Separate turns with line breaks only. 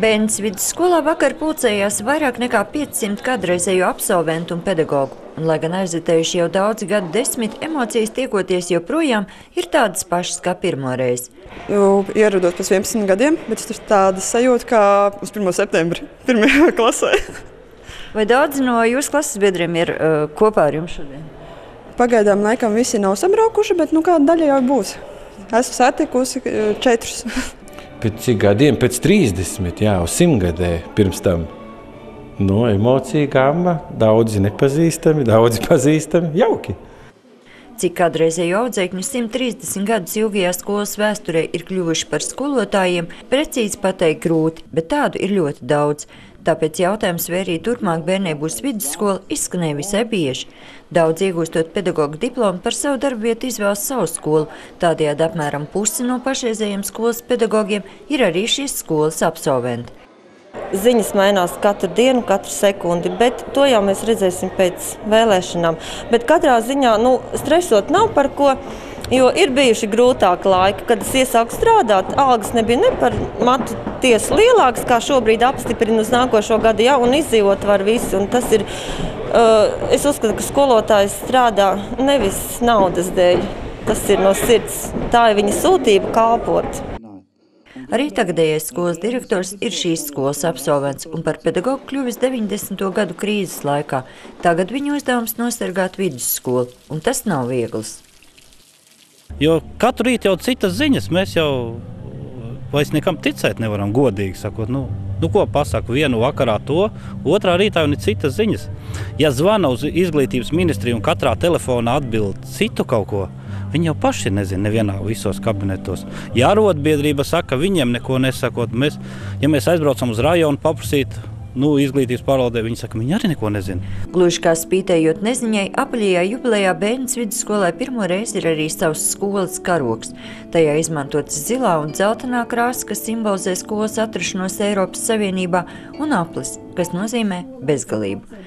Bērnas vidusskolā vakar pulcējās vairāk nekā 500 kādreizējo absolventu un pedagogu. Un, lai gan aizritējuši jau daudzi gadu desmiti, emocijas tiekoties joprojām ir tādas pašas kā pirmoreiz.
Ierados pēc 11 gadiem, bet tas ir tāda sajūta kā uz 1. septembri, 1. klasē.
Vai daudzi no jūsu klases biedriem ir kopā ar jums šodien?
Pagaidām laikam visi nav sabraukuši, bet kāda daļa jau būs. Esmu satikusi 4.
Pēc cik gadiem? Pēc 30, jā, uz 100 gadē pirms tam. Emocija gama, daudzi nepazīstami, daudzi pazīstami, jauki.
Cik kādreizējo audzēkņu 130 gadus ilgajā skolas vēsturē ir kļuvuši par skolotājiem, precīzi pateikt grūti, bet tādu ir ļoti daudz. Tāpēc jautājums, vai arī turpmāk bērniem būs vidusskola, izskanēja visai bieži. Daudz iegūstot pedagoga diplomu par savu darbvietu izvēlas savu skolu. Tādējādi apmēram pusi no pašreizējiem skolas pedagogiem ir arī šīs skolas absolventi.
Ziņas mainās katru dienu, katru sekundi, bet to jau mēs redzēsim pēc vēlēšanām. Bet katrā ziņā stresot nav par ko, jo ir bijuši grūtāki laiki, kad es iesāku strādāt. Algas nebija ne par matu tiesu lielākas, kā šobrīd apstiprina uz nākošo gadu, un izdzīvot var visi. Un tas ir, es uzskatu, ka skolotājs strādā nevis naudas dēļ, tas ir no sirds. Tā ir viņa sūtība kalpot.
Arī tagadējais skolas direktors ir šīs skolas absolvents un par pedagogu kļuvis 90. gadu krīzes laikā. Tagad viņu uzdevums nosargāt vidusskolu, un tas nav viegls.
Jo katru rītu jau citas ziņas, mēs jau vairs nekam ticēt nevaram, godīgi sakot. Ko pasaku vienu vakarā to, otrā rītā un ir citas ziņas. Ja zvana uz izglītības ministriju un katrā telefonā atbild citu kaut ko, viņi jau paši nezina nevienā visos kabinetos. Ja arotbiedrība saka, viņiem neko nesakot, ja mēs aizbraucam uz rajonu paprasīt, izglītības pārvaldē, viņi saka, viņi arī neko nezina.
Gluži kā spītējot neziņai, apaļajā jubilejā Bērnas vidusskolai pirmo reizi ir arī savs skolas karogs. Tajā izmantotas zilā un dzeltenā krāsa, kas simbolizē skolas atrašanos Eiropas Savienībā, un aplis, kas nozīmē bezgalību.